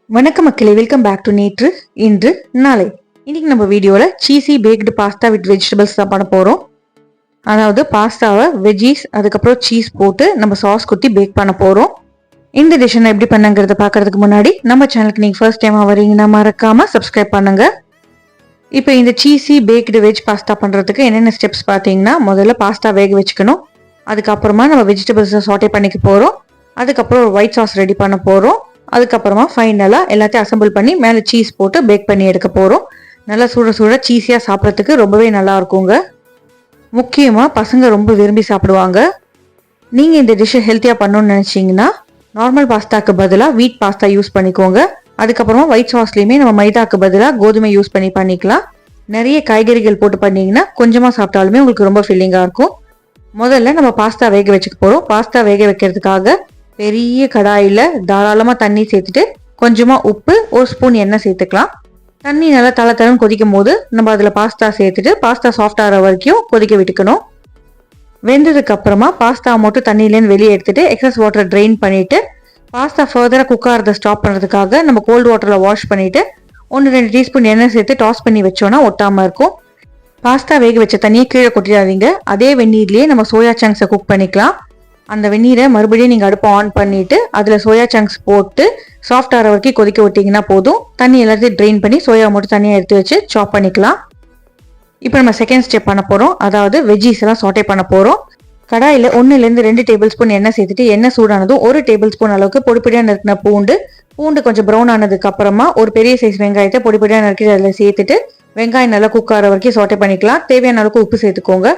வணக்கம் மக்களே, welcome back to நேற்று இன்று நாளை. இன்னைக்கு நம்ம வீடியோவில் சீசி பேக்டு பாஸ்தா வித் வெஜிடபிள்ஸ் தான் பண்ண போகிறோம். அதாவது பாஸ்தாவை வெஜ்ஜீஸ் அதுக்கப்புறம் சீஸ் போட்டு நம்ம சாஸ் குத்தி பேக் பண்ண போகிறோம். இந்த டிஷ் நான் எப்படி பண்ணங்கிறத பார்க்கறதுக்கு முன்னாடி நம்ம சேனலுக்கு நீங்கள் ஃபர்ஸ்ட் டைமாக வரீங்கன்னா மறக்காமல் சப்ஸ்கிரைப் பண்ணுங்க. இப்போ இந்த சீசி பேக்டு வெஜ் பாஸ்தா பண்ணுறதுக்கு என்னென்ன ஸ்டெப்ஸ் பார்த்தீங்கன்னா, முதல்ல பாஸ்தா வேக வச்சுக்கணும். அதுக்கப்புறமா நம்ம வெஜிடபிள்ஸை சாட்டே பண்ணிக்க போகிறோம். அதுக்கப்புறம் ஒரு ஒயிட் சாஸ் ரெடி பண்ண போகிறோம். அதுக்கப்புறமா ஃபைனலாக எல்லாத்தையும் அசம்பிள் பண்ணி மேலே சீஸ் போட்டு பேக் பண்ணி எடுக்க போகிறோம். நல்லா சுட சுட சீஸியாக சாப்பிட்றதுக்கு ரொம்பவே நல்லா இருக்குங்க. முக்கியமாக பசங்க ரொம்ப விரும்பி சாப்பிடுவாங்க. நீங்கள் இந்த டிஷ்ஷை ஹெல்த்தியாக பண்ணணும்னு நினச்சிங்கன்னா நார்மல் பாஸ்தாக்கு பதிலாக வீட் பாஸ்தா யூஸ் பண்ணிக்கோங்க. அதுக்கப்புறமா ஒயிட் சாஸ்லேயுமே நம்ம மைதாக்கு பதிலாக கோதுமை யூஸ் பண்ணிக்கலாம். நிறைய காய்கறிகள் போட்டு பண்ணிங்கன்னா கொஞ்சமாக சாப்பிட்டாலுமே உங்களுக்கு ரொம்ப ஃபில்லிங்காக இருக்கும். முதல்ல நம்ம பாஸ்தா வேக வச்சுக்க போகிறோம். பாஸ்தா வேக வைக்கிறதுக்காக பெரிய கடாயில் தாராளமாக தண்ணி சேர்த்துட்டு கொஞ்சமாக உப்பு, ஒரு ஸ்பூன் எண்ணெய் சேர்த்துக்கலாம். தண்ணி நல்லா தளன்னு கொதிக்கும் போது நம்ம அதில் பாஸ்தா சேர்த்துட்டு பாஸ்தா சாஃப்ட் ஆகிற வரைக்கும் கொதிக்க விட்டுக்கணும். வெந்ததுக்கு அப்புறமா பாஸ்தா மட்டும் தண்ணியிலேருந்து வெளியே எடுத்துட்டு எக்ஸஸ் வாட்டரை ட்ரெயின் பண்ணிட்டு பாஸ்தா ஃபர்தராக குக் ஆகிறத ஸ்டாப் பண்ணுறதுக்காக நம்ம கோல்டு வாட்டரில் வாஷ் பண்ணிட்டு 1-2 டீஸ்பூன் எண்ணெய் சேர்த்து டாஸ் பண்ணி வச்சோன்னா ஒட்டாமல் இருக்கும். பாஸ்தா வேக வச்ச தண்ணியை கீழே கொட்டிடாதீங்க. அதே வெந்நீர்லேயே நம்ம சோயா சங்க்ஸை குக் பண்ணிக்கலாம். அந்த வெந்நீரை மறுபடியும் நீங்கள் அடுப்பை ஆன் பண்ணிவிட்டு அதில் சோயா சங்க்ஸ் போட்டு சாஃப்ட் ஆகிற வரைக்கும் கொதிக்க விட்டிங்கன்னா போதும். தண்ணி எல்லாத்தையும் ட்ரெயின் பண்ணி சோயா மட்டும் தனியாக எடுத்து வச்சு சாப் பண்ணிக்கலாம். இப்போ நம்ம செகண்ட் ஸ்டெப் பண்ண போகிறோம். அதாவது வெஜ்ஜீஸ் எல்லாம் சாட்டே பண்ண போகிறோம். கடாயில் 1-2 டேபிள் ஸ்பூன் எண்ணெய் சேர்த்துட்டு எண்ணெய் சூடானதும் 1 டேபிள் ஸ்பூன் அளவுக்கு பொடிப்பொடியாக நறுக்கின பூண்டு கொஞ்சம் ப்ரௌன் ஆனதுக்கு அப்புறமா ஒரு பெரிய சைஸ் வெங்காயத்தை பொடிப்பொடியாக நறுக்கி அதில் சேர்த்துட்டு வெங்காயம் நல்லா குக் ஆகிற வரைக்கும் சாட்டே பண்ணிக்கலாம். தேவையான அளவுக்கு உப்பு சேர்த்துக்கோங்க.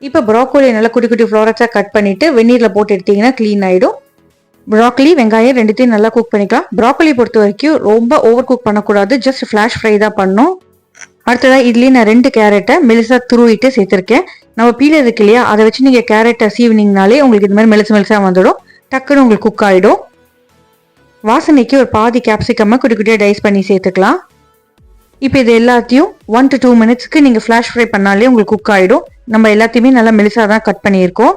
இப்போ ப்ராக்கோலி நல்லா குட்டி குட்டி ஃப்ளோரட்ஸாக கட் பண்ணிவிட்டு வெந்நீரில் போட்டு எடுத்தீங்கன்னா க்ளீன் ஆகிடும். ப்ராக்கோலி வெங்காயம் ரெண்டுத்தையும் நல்லா குக் பண்ணிக்கலாம். ப்ராக்கோலி பொறுத்த வரைக்கும் ரொம்ப ஓவர் குக் பண்ணக்கூடாது, ஜஸ்ட் ஃப்ளாஷ் ஃப்ரை தான் பண்ணணும். அடுத்ததாக இதுலேயே நான் 2 கேரட்டை மெலிசாக துருவிட்டு சேர்த்துருக்கேன். நம்ம பீலர் இருக்கு இல்லையா, அதை வச்சு நீங்கள் கேரட்டை சீவினிங்னாலே உங்களுக்கு இது மாதிரி மெலிசாக வந்துடும். டக்குன்னு உங்களுக்கு குக் ஆகிடும். வாசனைக்கு ஒரு பாதி கேப்சிகம்மை குட்டி குட்டியாக டைஸ் பண்ணி சேர்த்துக்கலாம். இப்போ இது எல்லாத்தையும் 1 to 2 மினிட்ஸ்க்கு நீங்கள் ஃப்ளாஷ் ஃப்ரை பண்ணாலே உங்களுக்கு குக் ஆகிடும். நம்ம எல்லாத்தையுமே நல்லா மெலிசாக தான் கட் பண்ணியிருக்கோம்.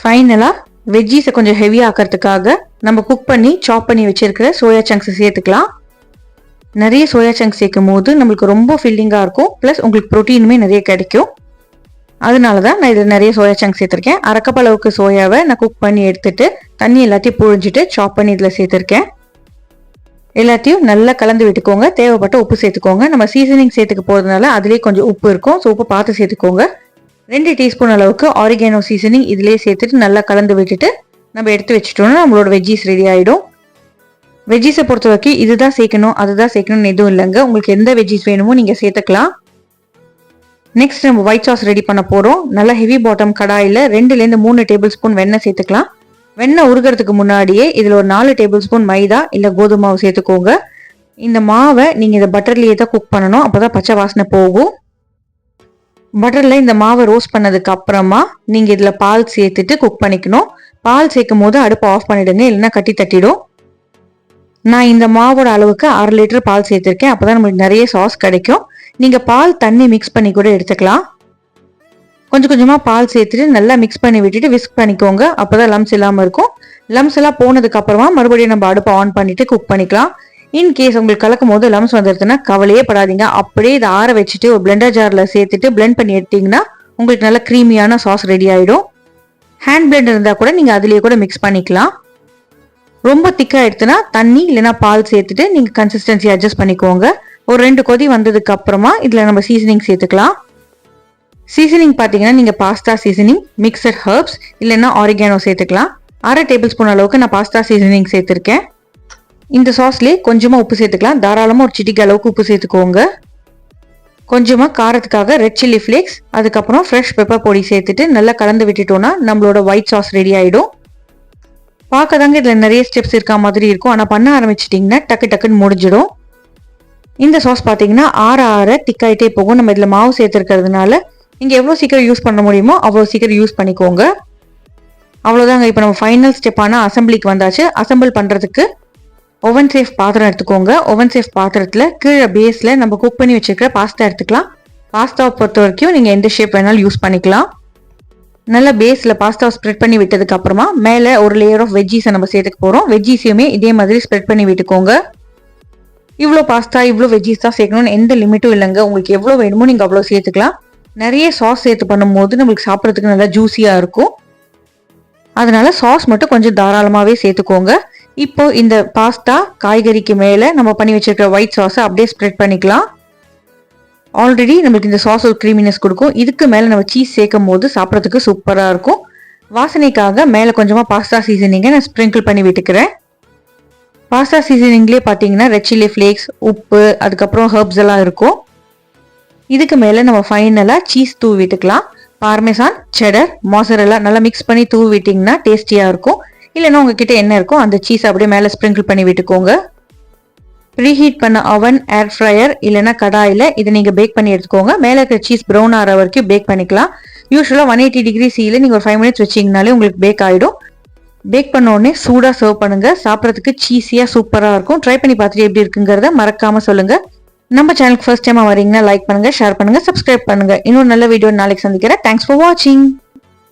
ஃபைனலாக வெஜ்ஜீஸை கொஞ்சம் ஹெவியாக ஆக்கிறதுக்காக நம்ம குக் பண்ணி சாப் பண்ணி வச்சிருக்கிற சோயா சங்க்ஸை சேர்த்துக்கலாம். நிறைய சோயா சங்க்ஸ் சேர்க்கும் போது நம்மளுக்கு ரொம்ப ஃபில்லிங்காக இருக்கும். ப்ளஸ் உங்களுக்கு ப்ரோட்டீனுமே நிறைய கிடைக்கும். அதனால தான் நான் இதில் நிறைய சோயா சங்க்ஸ் சேர்த்துருக்கேன். 1/2 கப் அளவுக்கு சோயாவை நான் குக் பண்ணி எடுத்துட்டு தண்ணி எல்லாத்தையும் புழிஞ்சிட்டு சாப் பண்ணி இதில் சேர்த்துருக்கேன். எல்லாத்தையும் நல்லா கலந்து விட்டுக்கோங்க. தேவைப்பட்ட உப்பு சேர்த்துக்கோங்க. நம்ம சீசனிங் சேர்த்துக்க போகிறதுனால அதுலேயே கொஞ்சம் உப்பு இருக்கும். ஸோ உப்பு பார்த்து சேர்த்துக்கோங்க. 2 டீஸ்பூன் அளவுக்கு ஆரிகானோ சீசனிங் இதிலே சேர்த்துட்டு நல்லா கலந்து விட்டுட்டு நம்ம எடுத்து வச்சுட்டோம்னா நம்மளோட வெஜ்ஜீஸ் ரெடி ஆகிடும். வெஜ்ஜீஸை பொறுத்த வரைக்கும் இதுதான் சேர்க்கணும் அதுதான் சேர்க்கணும்னு எதுவும் இல்லைங்க. உங்களுக்கு எந்த வெஜ்ஜீஸ் வேணுமோ நீங்கள் சேர்த்துக்கலாம். நெக்ஸ்ட் நம்ம ஒயிட் சாஸ் ரெடி பண்ண போகிறோம். நல்லா ஹெவி பாட்டம் கடாயில் 2-3 டேபிள் ஸ்பூன் வெண்ணெய் சேர்த்துக்கலாம். வெண்ணெய் உருகிறதுக்கு முன்னாடியே இதில் ஒரு 4 டேபிள் ஸ்பூன் மைதா இல்லை கோதுமை மாவு சேர்த்துக்கோங்க. இந்த மாவை நீங்கள் இதை பட்டர்லேயே தான் குக் பண்ணணும். அப்போ தான் பச்சை வாசனை போகும். பட்டரில் இந்த மாவை ரோஸ்ட் பண்ணதுக்கு அப்புறமா நீங்கள் இதில் பால் சேர்த்துட்டு குக் பண்ணிக்கணும். பால் சேர்க்கும் போது அடுப்பை ஆஃப் பண்ணிவிடுங்க, இல்லைன்னா கட்டி தட்டிடும். நான் இந்த மாவோட அளவுக்கு 1/2 லிட்டர் பால் சேர்த்துருக்கேன். அப்போ தான் நம்மளுக்கு நிறைய சாஸ் கிடைக்கும். நீங்கள் பால் தண்ணி மிக்ஸ் பண்ணி கூட எடுத்துக்கலாம். கொஞ்சம் கொஞ்சமாக பால் சேர்த்துட்டு நல்லா மிக்ஸ் பண்ணி விட்டுட்டு விஸ்க் பண்ணிக்கோங்க. அப்போ தான் லம்ஸ் இல்லாமல் இருக்கும். லம்ஸ் எல்லாம் போனதுக்கு அப்புறமா மறுபடியும் நம்ம அடுப்பை ஆன் பண்ணிட்டு குக் பண்ணிக்கலாம். இன்கேஸ் உங்களுக்கு கலக்கும் போது லம்ஸ் வந்துடுதுன்னா கவலையே படாதீங்க. அப்படியே இதை ஆற வச்சுட்டு ஒரு பிளெண்டர் ஜாரில் சேர்த்துட்டு பிளெண்ட் பண்ணி எடுத்தீங்கன்னா உங்களுக்கு நல்ல க்ரீமியான சாஸ் ரெடி ஆகிடும். ஹேண்ட் பிளெண்டர் இருந்தால் கூட நீங்கள் அதுலேயே கூட மிக்ஸ் பண்ணிக்கலாம். ரொம்ப திக்காக எடுத்துனா தண்ணி இல்லைன்னா பால் சேர்த்துட்டு நீங்கள் கன்சிஸ்டன்சி அட்ஜஸ்ட் பண்ணிக்கோங்க. ஒரு 2 கொதி வந்ததுக்கு அப்புறமா இதில் நம்ம சீசனிங் சேர்த்துக்கலாம். சீசனிங் பார்த்தீங்கன்னா நீங்கள் பாஸ்தா சீசனிங், மிக்சட் ஹர்ப்ஸ் இல்லைன்னா ஆரிகானோ சேர்த்துக்கலாம். 1/2 டேபிள் ஸ்பூன் அளவுக்கு நான் பாஸ்தா சீசனிங் சேர்த்துருக்கேன். இந்த சாஸ்லேயே கொஞ்சமாக உப்பு சேர்த்துக்கலாம். தாராளமாக ஒரு சிட்டிக்கு அளவுக்கு உப்பு சேர்த்துக்கோங்க. கொஞ்சமாக காரத்துக்காக ரெட் சில்லி ஃப்ளேக்ஸ், அதுக்கப்புறம் ஃப்ரெஷ் பெப்பர் பொடி சேர்த்துட்டு நல்லா கலந்து விட்டுட்டோன்னா நம்மளோட ஒயிட் சாஸ் ரெடி ஆகிடும். பார்க்க தாங்க இதில் நிறைய ஸ்டெப்ஸ் இருக்கா மாதிரி இருக்கும். ஆனால் பண்ண ஆரம்பிச்சிட்டிங்கன்னா டக்குன்னு முடிஞ்சிடும். இந்த சாஸ் பார்த்தீங்கன்னா ஆற திக்காயிட்டே போகும். நம்ம இதில் மாவு சேர்த்துருக்கிறதுனால நீங்கள் எவ்வளோ சீக்கிரம் யூஸ் பண்ண முடியுமோ அவ்வளோ சீக்கிரம் யூஸ் பண்ணிக்கோங்க. அவ்வளோதாங்க. இப்போ நம்ம ஃபைனல் ஸ்டெப்பான அசம்பிளிக்கு வந்தாச்சு. அசம்பிள் பண்ணுறதுக்கு ஓவன் சேஃப் பாத்திரம் எடுத்துக்கோங்க. ஓவன் சேஃப் பாத்திரத்தில் கீழே பேஸில் நம்ம குக் பண்ணி வச்சுருக்கிற பாஸ்தா எடுத்துக்கலாம். பாஸ்தாவை பொறுத்த வரைக்கும் நீங்கள் எந்த ஷேப் வேணாலும் யூஸ் பண்ணிக்கலாம். நல்லா பேஸில் பாஸ்தாவை ஸ்ப்ரெட் பண்ணி விட்டதுக்கு அப்புறமா மேலே ஒரு லேயர் ஆஃப் வெஜ்ஜீஸை நம்ம சேர்த்துக்க போகிறோம். வெஜ்ஜீஸையுமே இதே மாதிரி ஸ்ப்ரெட் பண்ணி விட்டுக்கோங்க. இவ்வளோ பாஸ்தா இவ்வளோ வெஜ்ஜீஸ் தான் சேர்க்கணும்னு எந்த லிமிட்டும் இல்லைங்க. உங்களுக்கு எவ்வளோ வேணுமோ நீங்கள் அவ்வளோ சேர்த்துக்கலாம். நிறைய சாஸ் சேர்த்து பண்ணும்போது நம்மளுக்கு சாப்பிட்றதுக்கு நல்லா ஜூஸியாக இருக்கும். அதனால சாஸ் மட்டும் கொஞ்சம் தாராளமாகவே சேர்த்துக்கோங்க. இப்போ இந்த பாஸ்தா காய்கறிக்கு மேலே நம்ம பண்ணி வச்சிருக்கிற ஒயிட் சாஸை அப்படியே ஸ்ப்ரெட் பண்ணிக்கலாம். ஆல்ரெடி நம்மளுக்கு இந்த சாஸ் ஒரு க்ரீமினஸ் கொடுக்கும். இதுக்கு மேலே நம்ம சீஸ் சேர்க்கும் போது சாப்பிட்றதுக்கு சூப்பராக இருக்கும். வாசனைக்காக மேலே கொஞ்சமாக பாஸ்தா சீசனிங்கை நான் ஸ்ப்ரிங்கிள் பண்ணி விட்டுக்கிறேன். பாஸ்தா சீசனிங்லேயே பார்த்தீங்கன்னா ரெட் சில்லி ஃப்ளேக்ஸ், உப்பு, அதுக்கப்புறம் ஹர்ப்ஸ் எல்லாம் இருக்கும். இதுக்கு மேலே நம்ம ஃபைனலாக சீஸ் தூவி விட்டுக்கலாம். பார்மெசான், செடர், மொசரெல்லா நல்லா மிக்ஸ் பண்ணி தூவி விட்டிங்கன்னா டேஸ்டியாக இருக்கும். இல்லைன்னா உங்ககிட்ட என்ன இருக்கோ அந்த சீஸ் அப்படியே மேலே ஸ்ப்ரிங்கிள் பண்ணி விட்டுக்கோங்க. ப்ரீஹீட் பண்ண அவன், ஏர் ஃப்ரையர் இல்லைன்னா கடாயில் இதை நீங்கள் பேக் பண்ணி எடுத்துக்கோங்க. மேலே இருக்கிற சீஸ் ப்ரௌன் ஆகிற வரைக்கும் பேக் பண்ணிக்கலாம். யூஸ்வலாக 180 டிகிரி சீல நீங்கள் ஒரு 5 மினிட்ஸ் வச்சிங்கனாலே உங்களுக்கு பேக் ஆகிடும். பேக் பண்ண உடனே சூடாக சர்வ் பண்ணுங்கள். சாப்பிட்றதுக்கு சீஸியாக சூப்பராக இருக்கும். ட்ரை பண்ணி பார்த்துட்டு எப்படி இருக்குங்கிறத மறக்காமல் சொல்லுங்கள். நம்ம சேனலுக்கு ஃபர்ஸ்ட் டைமாக வரீங்கன்னா லைக் பண்ணுங்கள், ஷேர் பண்ணுங்கள், சப்ஸ்கிரைப் பண்ணுங்கள். இன்னொரு நல்ல வீடியோ நாளைக்கு சந்திக்கிறேன். தேங்க்ஸ் ஃபார் வாட்சிங்.